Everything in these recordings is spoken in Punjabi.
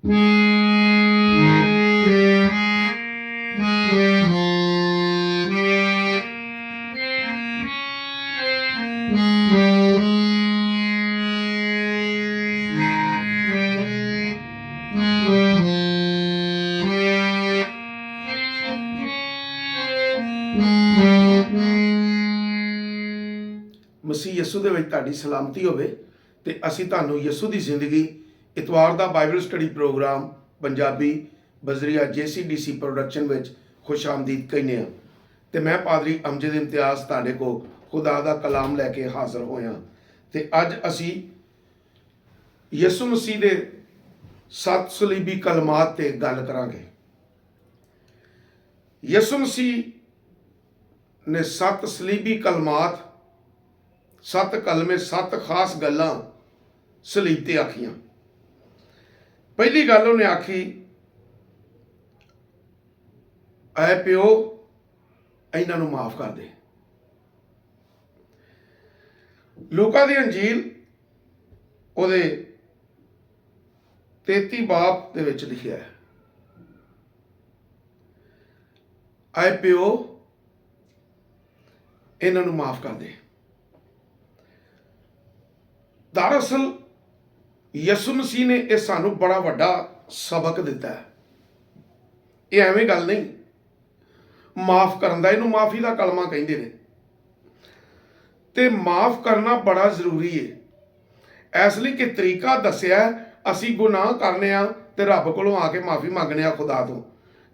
ਮਸੀਹ ਯਸੂ ਦੇ ਵਿੱਚ ਤੁਹਾਡੀ ਸਲਾਮਤੀ ਹੋਵੇ ਤੇ ਅਸੀਂ ਤੁਹਾਨੂੰ ਯਸੂ ਦੀ ਜ਼ਿੰਦਗੀ ਇਤਵਾਰ ਦਾ ਬਾਈਬਲ ਸਟੱਡੀ ਪ੍ਰੋਗਰਾਮ ਪੰਜਾਬੀ ਬਜ਼ਰੀਆ JCDC ਪ੍ਰੋਡਕਸ਼ਨ ਵਿੱਚ ਖੁਸ਼ ਆਮਦੀਦ ਕਹਿੰਦੇ ਹਾਂ। ਤੇ ਮੈਂ ਪਾਦਰੀ ਅਮਜਦ ਇਮਤਿਆਜ਼ ਤੁਹਾਡੇ ਕੋਲ ਖੁਦਾ ਦਾ ਕਲਾਮ ਲੈ ਕੇ ਹਾਜ਼ਰ ਹੋਇਆ ਤੇ ਅੱਜ ਅਸੀਂ ਯਸੂ ਮਸੀਹ ਦੇ 7 ਸਲੀਬੀ ਕਲਮਾਤ ਤੇ ਗੱਲ ਕਰਾਂਗੇ। ਯਸੂ ਮਸੀਹ ਨੇ 7 ਸਲੀਬੀ ਕਲਮਾਤ 7 ਕਲਮੇ 7 ਖਾਸ ਗੱਲਾਂ ਸਲੀਬ ਤੇ ਆਖੀਆਂ। ਪਹਿਲੀ ਗੱਲ ਉਹਨੇ ਆਖੀ, ਐ ਪਿਓ ਇਹਨਾਂ ਨੂੰ ਮਾਫ ਕਰ ਦੇ। ਲੂਕਾ ਦੀ ਅੰਜੀਲ ਉਹਦੇ 33 ਬਾਬ ਦੇ ਵਿੱਚ ਲਿਖਿਆ ਹੈ, ਐ ਪਿਓ ਇਹਨਾਂ ਨੂੰ ਮਾਫ ਕਰ ਦੇ। ਦਰਅਸਲ ਯਿਸੂ ਮਸੀਹ ਨੇ ਇਹ ਸਾਨੂੰ ਬੜਾ ਵੱਡਾ ਸਬਕ ਦਿੱਤਾ ਹੈ। ਇਹ ਐਵੇਂ ਗੱਲ ਨਹੀਂ, ਮਾਫ ਕਰਨ ਦਾ, ਇਹਨੂੰ ਮਾਫੀ ਦਾ ਕਲਮਾ ਕਹਿੰਦੇ ਨੇ। ਤੇ ਮਾਫ ਕਰਨਾ ਬੜਾ ਜ਼ਰੂਰੀ ਹੈ। ਇਸ ਲਈ ਕਿ ਤਰੀਕਾ ਦੱਸਿਆ, ਅਸੀਂ ਗੁਨਾਹ ਕਰਨੇ ਆ ਤੇ ਰੱਬ ਕੋਲੋਂ ਆ ਕੇ ਮਾਫੀ ਮੰਗਣੇ ਆ ਖੁਦਾ ਤੋਂ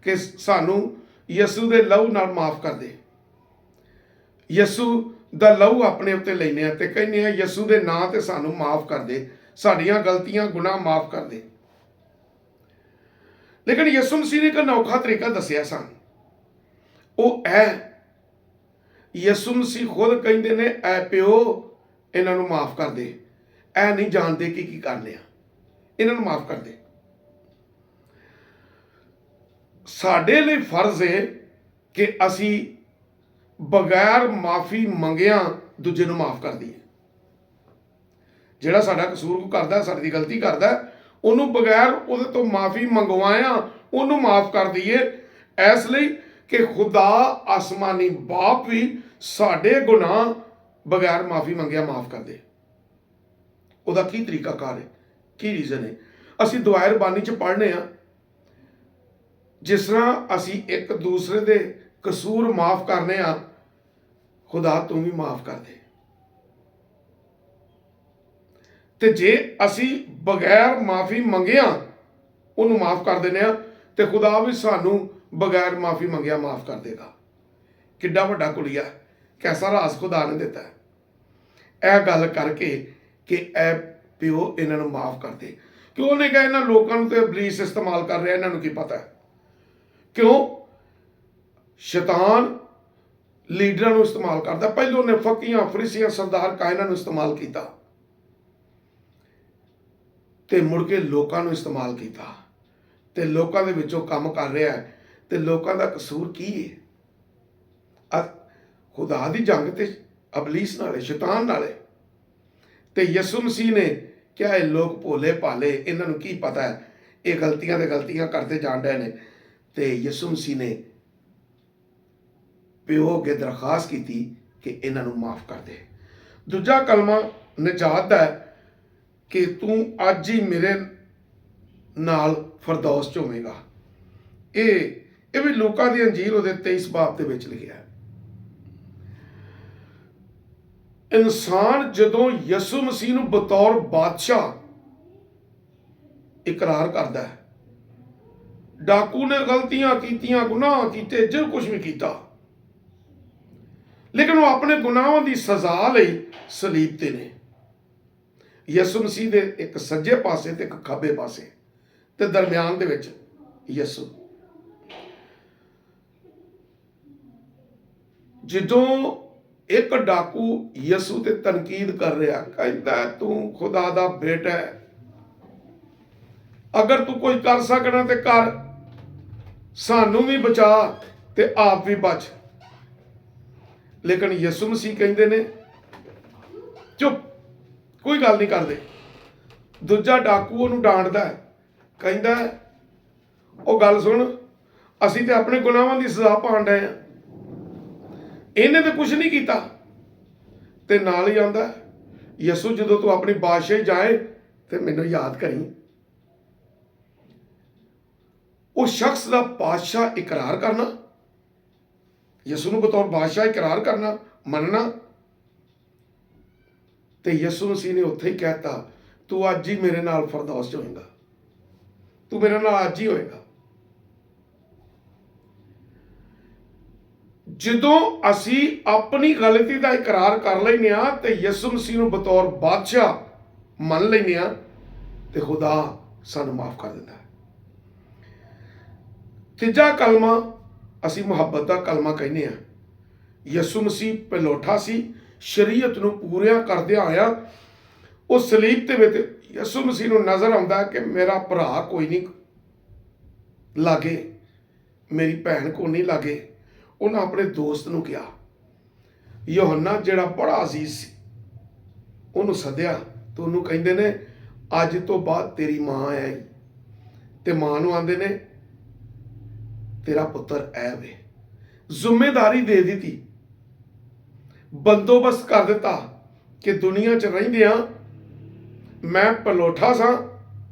ਕਿ ਸਾਨੂੰ ਯਿਸੂ ਦੇ ਲਹੂ ਨਾਲ ਮਾਫ ਕਰ ਦੇ। ਯਿਸੂ ਦਾ ਲਹੂ ਆਪਣੇ ਉੱਤੇ ਲੈਨੇ ਆ ਤੇ ਕਹਿੰਦੇ ਆ ਯਿਸੂ ਦੇ ਨਾਂ ਤੇ ਸਾਨੂੰ ਮਾਫ ਕਰ ਦੇ, ਸਾਡੀਆਂ ਗਲਤੀਆਂ ਗੁਨਾਹ ਮਾਫ ਕਰ ਦੇ। ਲੇਕਿਨ ਯਿਸੂ ਮਸੀਹ ਨੇ ਇੱਕ ਅਨੋਖਾ ਤਰੀਕਾ ਦੱਸਿਆ ਸਾਨੂੰ, ਉਹ ਹੈ ਯਿਸੂ ਮਸੀਹ ਖੁਦ ਕਹਿੰਦੇ ਨੇ, ਐ ਪਿਓ ਇਹਨਾਂ ਨੂੰ ਮਾਫ ਕਰ ਦੇ। ਐ ਨਹੀਂ ਜਾਣਦੇ ਕਿ ਕੀ ਕਰਨੇ ਆ, ਇਹਨਾਂ ਨੂੰ ਮਾਫ ਕਰ ਦੇ। ਸਾਡੇ ਲਈ ਫਰਜ਼ ਹੈ ਕਿ ਅਸੀਂ ਬਗੈਰ ਮਾਫੀ ਮੰਗਿਆ ਦੂਜੇ ਨੂੰ ਮਾਫ ਕਰ ਦਈਏ। ਜਿਹੜਾ ਸਾਡਾ ਕਸੂਰ ਕਰਦਾ, ਸਾਡੀ ਗਲਤੀ ਕਰਦਾ, ਉਹਨੂੰ ਬਗੈਰ ਉਹਦੇ ਤੋਂ ਮਾਫੀ ਮੰਗਵਾਇਆ ਉਹਨੂੰ ਮਾਫ ਕਰ ਦਈਏ। ਇਸ ਲਈ ਕਿ ਖੁਦਾ ਆਸਮਾਨੀ ਬਾਪ ਵੀ ਸਾਡੇ ਗੁਨਾਹ ਬਗੈਰ ਮਾਫੀ ਮੰਗਿਆ ਮਾਫ ਕਰ ਦੇ। ਉਹਦਾ ਕੀ ਤਰੀਕਾਕਾਰ ਹੈ, ਕੀ ਰੀਜ਼ਨ ਹੈ? ਅਸੀਂ ਦੁਆਇ ਰਬਾਨੀ ਚ ਪੜ੍ਹਨੇ ਆ, ਜਿਸ ਤਰ੍ਹਾਂ ਅਸੀਂ ਇੱਕ ਦੂਸਰੇ ਦੇ ਕਸੂਰ ਮਾਫ ਕਰਨੇ ਆ, ਖੁਦਾ ਤੂੰ ਵੀ ਮਾਫ ਕਰ ਦੇ। ਤੇ ਜੇ ਅਸੀਂ ਬਗੈਰ ਮਾਫੀ ਮੰਗਿਆ ਉਹਨੂੰ ਮਾਫ ਕਰ ਦਿੰਦੇ ਆ ਤੇ ਖੁਦਾ ਵੀ ਸਾਨੂੰ ਬਗੈਰ ਮਾਫੀ ਮੰਗਿਆ ਮਾਫ ਕਰ ਦੇਗਾ। ਕਿੱਡਾ ਵੱਡਾ ਕੁੜੀਆ, ਕੈਸਾ ਰਾਜ਼ ਖੁਦਾ ਨੇ ਦਿੱਤਾ ਇਹ ਗੱਲ ਕਰਕੇ ਕਿ ਐ ਪਿਓ ਇਹਨਾਂ ਨੂੰ ਮਾਫ ਕਰ ਦੇ। ਕਿਉਂ ਉਹਨੇ ਕਿਹਾ ਇਹਨਾਂ ਲੋਕਾਂ ਨੂੰ ਤੇ ਇਬਲੀਸ ਇਸਤੇਮਾਲ ਕਰ ਰਿਹਾ, ਇਹਨਾਂ ਨੂੰ ਕੀ ਪਤਾ? ਕਿਉਂ? ਸ਼ੈਤਾਨ ਲੀਡਰਾਂ ਨੂੰ ਇਸਤੇਮਾਲ ਕਰਦਾ। ਪਹਿਲੋਂ ਨੇ ਫਕੀਆਂ, ਫਰੀਸੀਆਂ, ਸਰਦਾਰ ਕਾਇਨਾਂ ਨੂੰ ਇਸਤੇਮਾਲ ਕੀਤਾ ਤੇ ਮੁੜ ਕੇ ਲੋਕਾਂ ਨੂੰ ਇਸਤੇਮਾਲ ਕੀਤਾ ਤੇ ਲੋਕਾਂ ਦੇ ਵਿੱਚੋਂ ਕੰਮ ਕਰ ਰਿਹਾ ਹੈ। ਤੇ ਲੋਕਾਂ ਦਾ ਕਸੂਰ ਕੀ ਹੈ? ਖੁਦਾ ਦੀ ਜੰਗ ਤੇ ਇਬਲੀਸ ਨਾਲ, ਸ਼ੈਤਾਨ ਨਾਲ। ਤੇ ਯਿਸੂ ਮਸੀਹ ਨੇ ਕਿਹਾ ਇਹ ਲੋਕ ਭੋਲੇ ਭਾਲੇ, ਇਹਨਾਂ ਨੂੰ ਕੀ ਪਤਾ ਹੈ, ਇਹ ਗਲਤੀਆਂ ਤੇ ਗਲਤੀਆਂ ਕਰਦੇ ਜਾਣ ਰਹੇ ਨੇ। ਤੇ ਯਿਸੂ ਮਸੀਹ ਨੇ ਪਿਓ ਅੱਗੇ ਦਰਖਾਸਤ ਕੀਤੀ ਕਿ ਇਹਨਾਂ ਨੂੰ ਮਾਫ ਕਰ ਦੇ। ਦੂਜਾ ਕਲਮਾ ਨਜਾਤ ਦਾ ਹੈ ਕਿ ਤੂੰ ਅੱਜ ਹੀ ਮੇਰੇ ਨਾਲ ਫਰਦੌਸ ਚ ਹੋਵੇਂਗਾ। ਇਹ ਵੀ ਲੂਕਾ ਦੀ ਅੰਜੀਲ ਉਹਦੇ 23 ਬਾਬ ਦੇ ਵਿੱਚ ਲਿਖਿਆ ਹੈ। ਇਨਸਾਨ ਜਦੋਂ ਯਿਸੂ ਮਸੀਹ ਨੂੰ ਬਤੌਰ ਬਾਦਸ਼ਾਹ ਇਕਰਾਰ ਕਰਦਾ ਹੈ, ਡਾਕੂ ਨੇ ਗਲਤੀਆਂ ਕੀਤੀਆਂ, ਗੁਨਾਹ ਕੀਤੇ, ਜੋ ਕੁਝ ਵੀ ਕੀਤਾ, ਲੇਕਿਨ ਉਹ ਆਪਣੇ ਗੁਨਾਹਾਂ ਦੀ ਸਜ਼ਾ ਲਈ ਸਲੀਬ ਤੇ ਨੇ। ਯਿਸੂ ਮਸੀਹ ਦੇ ਇੱਕ ਸੱਜੇ ਪਾਸੇ ਤੇ ਇੱਕ ਖੱਬੇ ਪਾਸੇ ਤੇ ਦਰਮਿਆਨ ਦੇ ਵਿੱਚ ਯਿਸੂ। ਜਦੋਂ ਇੱਕ ਡਾਕੂ ਯਿਸੂ ਤੇ ਤਨਕੀਦ ਕਰ ਰਿਹਾ, ਕਹਿੰਦਾ ਤੂੰ ਖੁਦਾ ਦਾ ਬੇਟਾ ਹੈ, ਅਗਰ ਤੂੰ ਕੋਈ ਕਰ ਸਕਣਾ ਤੇ ਕਰ, ਸਾਨੂੰ ਵੀ ਬਚਾ ਤੇ ਆਪ ਵੀ ਬਚ। ਲੇਕਿਨ ਯਿਸੂ ਮਸੀਹ ਕਹਿੰਦੇ ਨੇ ਚੁੱਪ, ਕੋਈ ਗੱਲ ਨਹੀਂ ਕਰਦੇ। ਦੂਜਾ ਡਾਕੂ ਉਹਨੂੰ ਡਾਂਟਦਾ ਹੈ, ਕਹਿੰਦਾ ਉਹ ਗੱਲ ਸੁਣ, ਅਸੀਂ ਤੇ ਆਪਣੇ ਗੁਨਾਹਾਂ ਦੀ ਸਜ਼ਾ ਪਾਣ ਡਏ ਆ, ਇਹਨੇ ਤੇ ਕੁਝ ਨਹੀਂ ਕੀਤਾ। ਤੇ ਨਾਲ ਹੀ ਆਂਦਾ, ਯਿਸੂ ਜਦੋਂ ਤੂੰ ਆਪਣੀ ਬਾਦਸ਼ਾਹੀ ਜਾਏ ਤੇ ਮੈਨੂੰ ਯਾਦ ਕਰੀ। ਉਸ ਸ਼ਖਸ ਦਾ ਬਾਦਸ਼ਾਹ ਇਕਰਾਰ ਕਰਨਾ, ਯਿਸੂ ਨੂੰ ਬਤੌਰ ਬਾਦਸ਼ਾਹ ਇਕਰਾਰ ਕਰਨਾ, ਮੰਨਣਾ। ਤੇ ਯਿਸੂ ਮਸੀਹ ਨੇ ਉੱਥੇ ਹੀ ਕਹਿਤਾ, ਤੂੰ ਅੱਜ ਹੀ ਮੇਰੇ ਨਾਲ ਫਰਦੌਸ ਚ ਹੋਏਗਾ, ਤੂੰ ਮੇਰੇ ਨਾਲ ਅੱਜ ਹੀ ਹੋਏਗਾ। ਜਦੋਂ ਅਸੀਂ ਆਪਣੀ ਗਲਤੀ ਦਾ ਇਕਰਾਰ ਕਰ ਲੈਂਦੇ ਹਾਂ ਤੇ ਯਿਸੂ ਮਸੀਹ ਨੂੰ ਬਤੌਰ ਬਾਦਸ਼ਾਹ ਮੰਨ ਲੈਂਦੇ ਹਾਂ ਤੇ ਖੁਦਾ ਸਾਨੂੰ ਮਾਫ ਕਰ ਦਿੰਦਾ ਹੈ। ਤੀਜਾ ਕਲਮਾ ਅਸੀਂ ਮੁਹੱਬਤ ਦਾ ਕਲਮਾ ਕਹਿੰਦੇ ਹਾਂ। ਯਿਸੂ ਮਸੀਹ ਪਹਿਲੋਠਾ ਸੀ, ਸ਼ਰੀਅਤ ਨੂੰ ਪੂਰਿਆ ਕਰਦਿਆਂ ਹੋਇਆ ਉਹ ਸਲੀਬ ਦੇ ਵਿੱਚ ਯਿਸੂ ਮਸੀਹ ਨੂੰ ਨਜ਼ਰ ਆਉਂਦਾ ਕਿ ਮੇਰਾ ਭਰਾ ਕੋਈ ਨਹੀਂ ਲਾਗੇ, ਮੇਰੀ ਭੈਣ ਕੋਈ ਨਹੀਂ ਲਾਗੇ। ਉਹਨਾਂ ਆਪਣੇ ਦੋਸਤ ਨੂੰ ਕਿਹਾ, ਯੋਹੰਨਾ ਜਿਹੜਾ ਬੜਾ ਅਜ਼ੀਜ਼ ਸੀ, ਉਹਨੂੰ ਸੱਦਿਆ ਤੇ ਉਹਨੂੰ ਕਹਿੰਦੇ ਨੇ ਅੱਜ ਤੋਂ ਬਾਅਦ ਤੇਰੀ ਮਾਂ ਆਈ। ਤੇ ਮਾਂ ਨੂੰ ਆਂਦੇ ਨੇ ਤੇਰਾ ਪੁੱਤਰ ਐ ਵੇ। ਜ਼ਿੰਮੇਦਾਰੀ ਦੇ ਦਿੱਤੀ, ਬੰਦੋਬਸਤ ਕਰ ਦਿੱਤਾ ਕਿ ਦੁਨੀਆ 'ਚ ਰਹਿੰਦਿਆਂ ਮੈਂ ਪਲੋਠਾ ਸਾਂ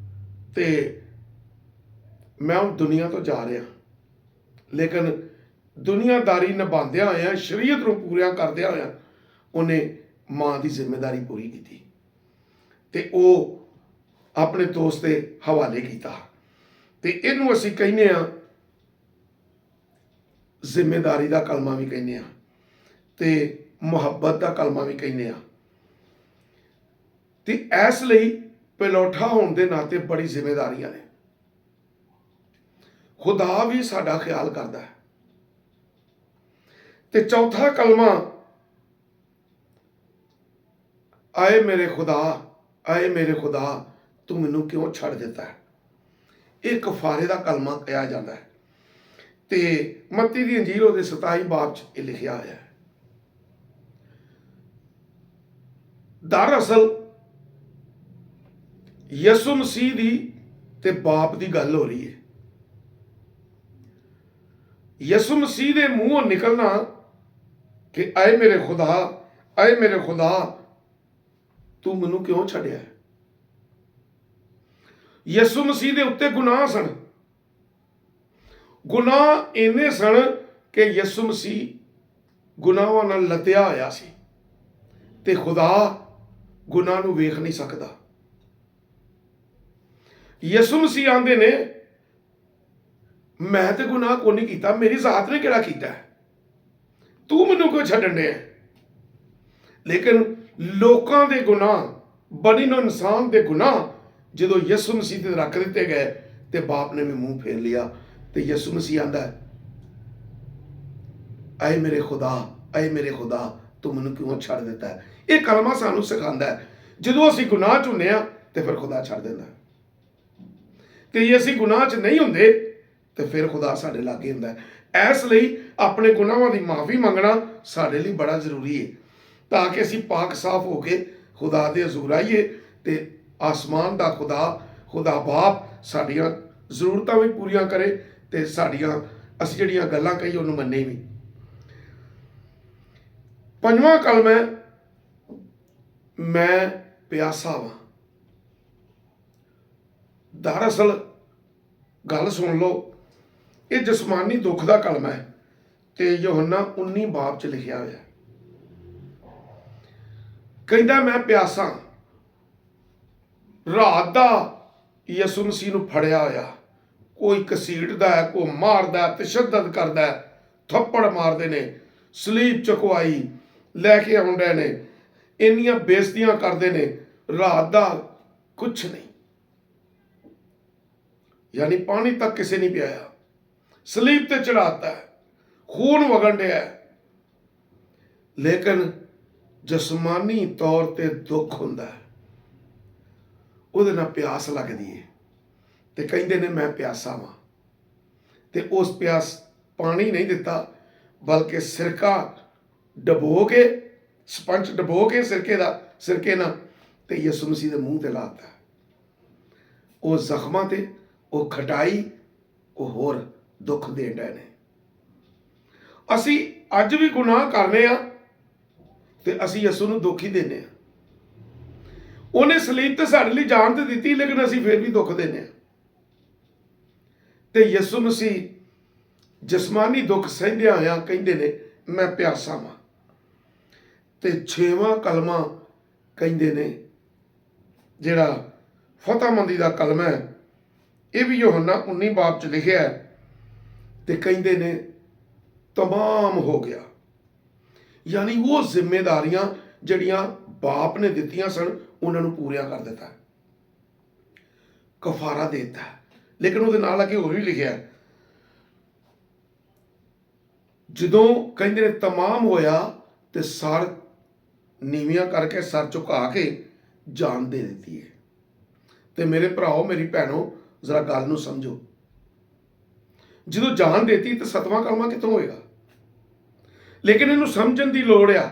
ਤੇ ਮੈਂ ਹੁਣ ਦੁਨੀਆ ਤੋਂ ਜਾ ਰਿਹਾ, ਲੇਕਿਨ ਦੁਨੀਆਦਾਰੀ ਨਿਭਾਉਂਦਿਆਂ ਹੋਇਆਂ, ਸ਼ਰੀਅਤ ਨੂੰ ਪੂਰਿਆ ਕਰਦਿਆਂ ਹੋਇਆਂ ਉਹਨੇ ਮਾਂ ਦੀ ਜ਼ਿੰਮੇਦਾਰੀ ਪੂਰੀ ਕੀਤੀ ਤੇ ਉਹ ਆਪਣੇ ਦੋਸਤ ਦੇ ਹਵਾਲੇ ਕੀਤਾ। ਤੇ ਇਹਨੂੰ ਅਸੀਂ ਕਹਿੰਦੇ ਹਾਂ ਜ਼ਿੰਮੇਦਾਰੀ ਦਾ ਕਲਮਾ ਵੀ ਕਹਿੰਦੇ ਹਾਂ ਤੇ ਮੁਹੱਬਤ ਦਾ ਕਲਮਾ ਵੀ ਕਹਿੰਦੇ ਹਾਂ। ਤੇ ਇਸ ਲਈ ਪਹਿਲੋਠਾ ਹੋਣ ਦੇ ਨਾਤੇ ਬੜੀ ਜ਼ਿੰਮੇਦਾਰੀਆਂ ਨੇ। ਖੁਦਾ ਵੀ ਸਾਡਾ ਖਿਆਲ ਕਰਦਾ ਹੈ। ਤੇ ਚੌਥਾ ਕਲਮਾ, ਆਏ ਮੇਰੇ ਖੁਦਾ, ਆਏ ਮੇਰੇ ਖੁਦਾ ਤੂੰ ਮੈਨੂੰ ਕਿਉਂ ਛੱਡ ਦਿੱਤਾ ਹੈ। ਇਹ ਕਫਾਰੇ ਦਾ ਕਲਮਾ ਕਿਹਾ ਜਾਂਦਾ ਹੈ ਤੇ ਮੱਤੀ ਦੀ ਅੰਜੀਲ ਉਹਦੇ 27 ਬਾਬ 'ਚ ਇਹ ਲਿਖਿਆ ਹੋਇਆ ਹੈ। ਦਰਅਸਲ ਯਿਸੂ ਮਸੀਹ ਦੀ ਤੇ ਬਾਪ ਦੀ ਗੱਲ ਹੋ ਰਹੀ ਹੈ। ਯਿਸੂ ਮਸੀਹ ਦੇ ਮੂੰਹੋਂ ਨਿਕਲਣਾ ਕਿ ਆਏ ਮੇਰੇ ਖੁਦਾ, ਆਏ ਮੇਰੇ ਖੁਦਾ ਤੂੰ ਮੈਨੂੰ ਕਿਉਂ ਛੱਡਿਆ। ਯਿਸੂ ਮਸੀਹ ਦੇ ਉੱਤੇ ਗੁਨਾਹ ਸਨ, ਗੁਨਾਹ ਇੰਨੇ ਸਨ ਕਿ ਯਿਸੂ ਮਸੀਹ ਗੁਨਾਹਾਂ ਨਾਲ ਲੱਦਿਆ ਹੋਇਆ ਸੀ ਤੇ ਖੁਦਾ ਗੁਨਾਹ ਨੂੰ ਵੇਖ ਨਹੀਂ ਸਕਦਾ। ਯਿਸੂ ਮਸੀਹ ਆਂਦੇ ਨੇ ਮੈਂ ਤੇ ਗੁਨਾਹ ਕੋਈ ਨਹੀਂ ਕੀਤਾ, ਮੇਰੀ ਜ਼ਾਤ ਨੇ ਕਿਹੜਾ ਕੀਤਾ, ਤੂੰ ਮੈਨੂੰ ਕਿਉਂ ਛੱਡਣ ਡਿਆ। ਲੇਕਿਨ ਲੋਕਾਂ ਦੇ ਗੁਨਾਹ, ਬਣੀ ਨੂੰ ਇਨਸਾਨ ਦੇ ਗੁਨਾਹ ਜਦੋਂ ਯਿਸੂ ਮਸੀਹ ਤੇ ਰੱਖ ਦਿੱਤੇ ਗਏ ਤੇ ਬਾਪ ਨੇ ਵੀ ਮੂੰਹ ਫੇਰ ਲਿਆ ਤੇ ਯਿਸੂ ਮਸੀਹ ਆਂਦਾ ਆਏ ਮੇਰੇ ਖੁਦਾ, ਆਏ ਮੇਰੇ ਖੁਦਾ ਤੂੰ ਮੈਨੂੰ ਕਿਉਂ ਛੱਡ ਦਿੱਤਾ। ਇਹ ਕਲਮਾ ਸਾਨੂੰ ਸਿਖਾਉਂਦਾ ਹੈ ਜਦੋਂ ਅਸੀਂ ਗੁਨਾਹ 'ਚ ਹੁੰਦੇ ਹਾਂ ਤੇ ਫਿਰ ਖੁਦਾ ਛੱਡ ਦਿੰਦਾ, ਤੇ ਜੇ ਅਸੀਂ ਗੁਨਾਹ 'ਚ ਨਹੀਂ ਹੁੰਦੇ ਤੇ ਫਿਰ ਖੁਦਾ ਸਾਡੇ ਲਾਗੇ ਹੁੰਦਾ ਹੈ। ਇਸ ਲਈ ਆਪਣੇ ਗੁਨਾਹਾਂ ਦੀ ਮਾਫੀ ਮੰਗਣਾ ਸਾਡੇ ਲਈ ਬੜਾ ਜ਼ਰੂਰੀ ਹੈ ਤਾਂ ਕਿ ਅਸੀਂ ਪਾਕ ਸਾਫ਼ ਹੋ ਕੇ ਖੁਦਾ ਦੇ ਹਜ਼ੂਰ ਆਈਏ ਤੇ ਆਸਮਾਨ ਦਾ ਖੁਦਾ ਬਾਪ ਸਾਡੀਆਂ ਜ਼ਰੂਰਤਾਂ ਵੀ ਪੂਰੀਆਂ ਕਰੇ ਤੇ ਸਾਡੀਆਂ ਅਸੀਂ ਜਿਹੜੀਆਂ ਗੱਲਾਂ ਕਹੀ ਉਹਨੂੰ ਮੰਨੇ ਵੀ। ਪੰਜਵਾਂ ਕਲਮ ਹੈ ਮੈਂ ਪਿਆਸਾ ਵਾਂ। ਦਰਅਸਲ ਗੱਲ ਸੁਣ ਲਓ, ਇਹ ਜਿਸਮਾਨੀ ਦੁੱਖ ਦਾ ਕਲਮਾ ਹੈ ਤੇ ਯੋਹੰਨਾ 19 ਬਾਬ 'ਚ ਲਿਖਿਆ ਹੋਇਆ। ਕਹਿੰਦਾ ਮੈਂ ਪਿਆਸਾ। ਰਾਤ ਦਾ ਯਿਸੂ ਮਸੀਹ ਨੂੰ ਫੜਿਆ ਹੋਇਆ, ਕੋਈ ਘਸੀਟਦਾ ਹੈ, ਕੋਈ ਮਾਰਦਾ, ਤਸ਼ੱਦਦ ਕਰਦਾ, ਥੱਪੜ ਮਾਰਦੇ ਨੇ, ਸਲੀਬ ਚੁਕਵਾਈ ਲੈ ਕੇ ਆਉਂਦੇ ਨੇ, ਇੰਨੀਆਂ ਬੇਇੱਜ਼ਤੀਆਂ ਕਰਦੇ ਨੇ, ਰਾਤ ਦਾ ਕੁਛ ਨਹੀਂ, ਯਾਨੀ ਪਾਣੀ ਤੱਕ ਕਿਸੇ ਨਹੀਂ ਪਿਆਇਆ, ਸਲੀਬ ਤੇ ਚੜਾਤਾ, ਖੂਨ ਵਗਣ ਡਿਆ। ਲੇਕਿਨ ਜਿਸਮਾਨੀ ਤੌਰ ਤੇ ਦੁੱਖ ਹੁੰਦਾ, ਉਹਦੇ ਨਾਲ ਪਿਆਸ ਲੱਗਦੀ ਹੈ ਤੇ ਕਹਿੰਦੇ ਨੇ ਮੈਂ ਪਿਆਸਾ ਵਾਂ। ਤੇ ਉਸ ਪਿਆਸ ਪਾਣੀ ਨਹੀਂ ਦਿੱਤਾ ਬਲਕਿ ਸਿਰਕਾ ਡਬੋ ਕੇ, ਸਪੰਜ ਡਬੋ ਕੇ ਸਿਰਕੇ ਨਾਲ ਤੇ ਯਿਸੂ ਮਸੀਹ ਦੇ ਮੂੰਹ ਤੇ ਲਾਤਾ। ਉਹ ਜ਼ਖਮਾਂ ਤੇ ਉਹ ਖਟਾਈ ਉਹ ਹੋਰ ਦੁੱਖ ਦੇਣ ਡਏ ਨੇ। ਅਸੀਂ ਅੱਜ ਵੀ ਗੁਨਾਹ ਕਰਨੇ ਆ ਤੇ ਅਸੀਂ ਯਿਸੂ ਨੂੰ ਦੁੱਖ ਹੀ ਦਿੰਦੇ ਆ। ਉਹਨੇ ਸਲੀਬ ਤੇ ਸਾਡੇ ਲਈ ਜਾਨ ਤੇ ਦਿੱਤੀ, ਲੇਕਿਨ ਅਸੀਂ ਫਿਰ ਵੀ ਦੁੱਖ ਦਿੰਦੇ ਆ। ਤੇ ਯਿਸੂ ਮਸੀਹ ਜਿਸਮਾਨੀ ਦੁੱਖ ਸਹਿੰਦਿਆਂ ਹੋਇਆਂ ਕਹਿੰਦੇ ਨੇ ਮੈਂ ਪਿਆਸਾ ਵਾਂ। ਤੇ 6ਵਾਂ ਕਲਮਾ ਕਹਿੰਦੇ ਨੇ ਜਿਹੜਾ ਫਤਿਹਮੰਦੀ ਦਾ ਕਲਮਾ ਹੈ, ਇਹ ਵੀ ਯੋਹੰਨਾ 19 ਬਾਬ ਚ ਲਿਖਿਆ ਹੈ। ਤੇ ਕਹਿੰਦੇ ਨੇ ਤਮਾਮ ਹੋ ਗਿਆ, ਯਾਨੀ ਉਹ ਜ਼ਿੰਮੇਦਾਰੀਆਂ ਜਿਹੜੀਆਂ ਬਾਪ ਨੇ ਦਿੱਤੀਆਂ ਸਨ ਉਹਨਾਂ ਨੂੰ ਪੂਰੀਆਂ ਕਰ ਦਿੱਤਾ, ਕਫਾਰਾ ਦੇ ਦਿੱਤਾ। ਲੇਕਿਨ ਉਹਦੇ ਨਾਲ ਅੱਗੇ ਹੋਰ ਵੀ ਲਿਖਿਆ, ਜਦੋਂ ਕਹਿੰਦੇ ਨੇ ਤਮਾਮ ਹੋਇਆ ਤੇ ਸਰ ਨੀਵੀਆਂ ਕਰਕੇ ਸਰ ਝੁਕਾ ਕੇ ਜਾਨ ਦੇ ਦਿੱਤੀ ਹੈ। ਤੇ ਮੇਰੇ ਭਰਾਓ ਮੇਰੀ ਭੈਣੋ ਜ਼ਰਾ ਗੱਲ ਨੂੰ ਸਮਝੋ, ਜਦੋਂ ਜਾਨ ਦੇਤੀ ਤਾਂ 7ਵਾਂ ਕਲਮਾ ਕਿੱਥੋਂ ਹੋਏਗਾ? ਲੇਕਿਨ ਇਹਨੂੰ ਸਮਝਣ ਦੀ ਲੋੜ ਆ।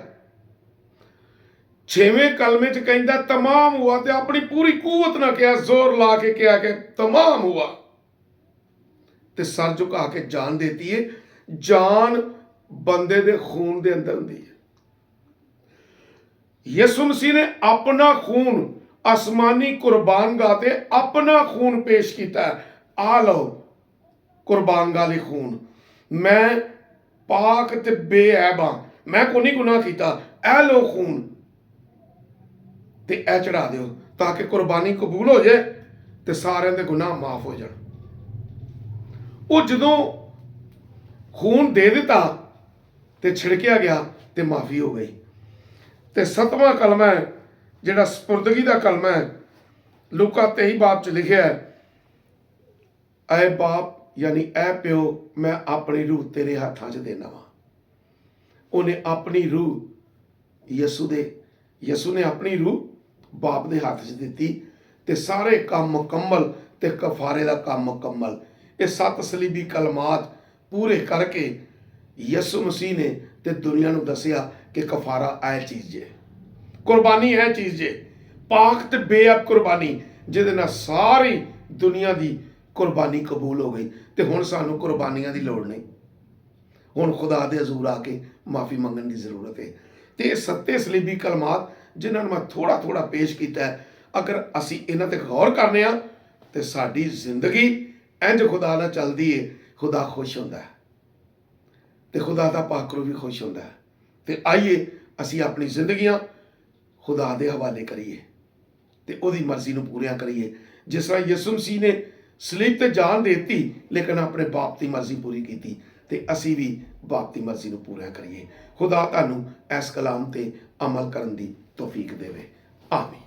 6ਵੇਂ ਕਲਮੇ ਚ ਕਹਿੰਦਾ ਤਮਾਮ ਹੁਆ, ਤੇ ਆਪਣੀ ਪੂਰੀ ਕੂਵਤ ਨਾਲ ਕਿਹਾ, ਜ਼ੋਰ ਲਾ ਕੇ ਕਿਹਾ ਕਿ ਤਮਾਮ ਹੁਆ, ਤੇ ਸਰ ਝੁਕਾ ਕੇ ਜਾਨ ਦੇਤੀ ਹੈ। ਜਾਨ ਬੰਦੇ ਦੇ ਖੂਨ ਦੇ ਅੰਦਰ ਹੁੰਦੀ ਹੈ। ਯਿਸੂ ਮਸੀਹ ਨੇ ਆਪਣਾ ਖੂਨ ਆਸਮਾਨੀ ਕੁਰਬਾਨਗਾਹ ਤੇ ਆਪਣਾ ਖੂਨ ਪੇਸ਼ ਕੀਤਾ। ਆ ਲਓ ਕੁਰਬਾਨਗਾਹ ਲਈ ਖੂਨ, ਮੈਂ ਪਾਕ ਤੇ ਬੇਅੈਬ ਹਾਂ, ਮੈਂ ਕੋਈ ਨਹੀਂ ਗੁਨਾਹ ਕੀਤਾ, ਇਹ ਲਓ ਖੂਨ ਤੇ ਇਹ ਚੜਾ ਦਿਓ ਤਾਂ ਕਿ ਕੁਰਬਾਨੀ ਕਬੂਲ ਹੋ ਜਾਏ ਤੇ ਸਾਰਿਆਂ ਦੇ ਗੁਨਾਹ ਮਾਫ ਹੋ ਜਾਣ। ਉਹ ਜਦੋਂ ਖੂਨ ਦੇ ਦਿੱਤਾ ਤੇ ਛਿੜਕਿਆ ਗਿਆ ਤੇ ਮਾਫੀ ਹੋ ਗਈ। ਤੇ 7ਵਾਂ ਕਲਮਾ ਹੈ ਜਿਹੜਾ ਸਪੁਰਦਗੀ ਦਾ ਕਲਮਾ ਹੈ, ਲੂਕਾ 23 ਬਾਬ ਚ ਲਿਖਿਆ ਹੈ, ਐ ਬਾਪ ਯਾਨੀ ਐ ਪਿਓ, ਮੈਂ ਆਪਣੀ ਰੂਹ ਤੇਰੇ ਹੱਥਾਂ 'ਚ ਦੇਣਾ ਵਾ। ਉਹਨੇ ਆਪਣੀ ਰੂਹ ਯਿਸੂ ਨੇ ਆਪਣੀ ਰੂਹ ਬਾਪ ਦੇ ਹੱਥ 'ਚ ਦਿੱਤੀ ਤੇ ਸਾਰੇ ਕੰਮ ਮੁਕੰਮਲ ਤੇ ਕਫਾਰੇ ਦਾ ਕੰਮ ਮੁਕੰਮਲ। ਇਹ 7 ਸਲੀਬੀ ਕਲਮਾਤ ਪੂਰੇ ਕਰਕੇ ਯਿਸੂ ਮਸੀਹ ਨੇ ਤੇ ਦੁਨੀਆ ਨੂੰ ਦੱਸਿਆ ਕਿ ਕਫਾਰਾ ਇਹ ਚੀਜ਼ ਜੇ, ਕੁਰਬਾਨੀ ਇਹ ਚੀਜ਼ ਜੇ, ਪਾਕ ਤੇ ਬੇਅਬ ਕੁਰਬਾਨੀ, ਜਿਹਦੇ ਨਾਲ ਸਾਰੀ ਦੁਨੀਆ ਦੀ ਕੁਰਬਾਨੀ ਕਬੂਲ ਹੋ ਗਈ। ਤੇ ਹੁਣ ਸਾਨੂੰ ਕੁਰਬਾਨੀਆਂ ਦੀ ਲੋੜ ਨਹੀਂ, ਹੁਣ ਖੁਦਾ ਦੇ ਹਜ਼ੂਰ ਆ ਕੇ ਮਾਫੀ ਮੰਗਣ ਦੀ ਜ਼ਰੂਰਤ ਹੈ। ਤੇ ਇਹ 7 ਸਲੀਬੀ ਕਲਮਾਤ ਜਿਨ੍ਹਾਂ ਨੂੰ ਮੈਂ ਥੋੜਾ ਪੇਸ਼ ਕੀਤਾ ਹੈ, ਅਗਰ ਅਸੀਂ ਇਹਨਾਂ ਤੇ ਗੌਰ ਕਰਨੇ ਆ ਤੇ ਸਾਡੀ ਜ਼ਿੰਦਗੀ ਇੰਜ ਖੁਦਾ ਨਾਲ ਚੱਲਦੀ ਹੈ, ਖੁਦਾ ਖੁਸ਼ ਹੁੰਦਾ ਹੈ ਤੇ ਖੁਦਾ ਦਾ ਪਾਕਰੂ ਵੀ ਖੁਸ਼ ਹੁੰਦਾ ਹੈ। ਤੇ ਆਈਏ ਅਸੀਂ ਆਪਣੀ ਜ਼ਿੰਦਗੀਆਂ ਖੁਦਾ ਦੇ ਹਵਾਲੇ ਕਰੀਏ ਤੇ ਉਹਦੀ ਮਰਜ਼ੀ ਨੂੰ ਪੂਰੀਆਂ ਕਰੀਏ। ਜਿਸ ਤਰ੍ਹਾਂ ਯਿਸੂ ਮਸੀਹ ਨੇ ਸਲੀਬ ਤੇ ਜਾਨ ਦੇ ਦਿੱਤੀ ਲੇਕਿਨ ਆਪਣੇ ਬਾਪ ਦੀ ਮਰਜ਼ੀ ਪੂਰੀ ਕੀਤੀ, ਤੇ ਅਸੀਂ ਵੀ ਬਾਪ ਦੀ ਮਰਜ਼ੀ ਨੂੰ ਪੂਰਾ ਕਰੀਏ। ਖੁਦਾ ਤੁਹਾਨੂੰ ਇਸ ਕਲਾਮ ਤੇ ਅਮਲ ਕਰਨ ਦੀ ਤੌਫੀਕ ਦੇਵੇ। ਆਮੀਨ।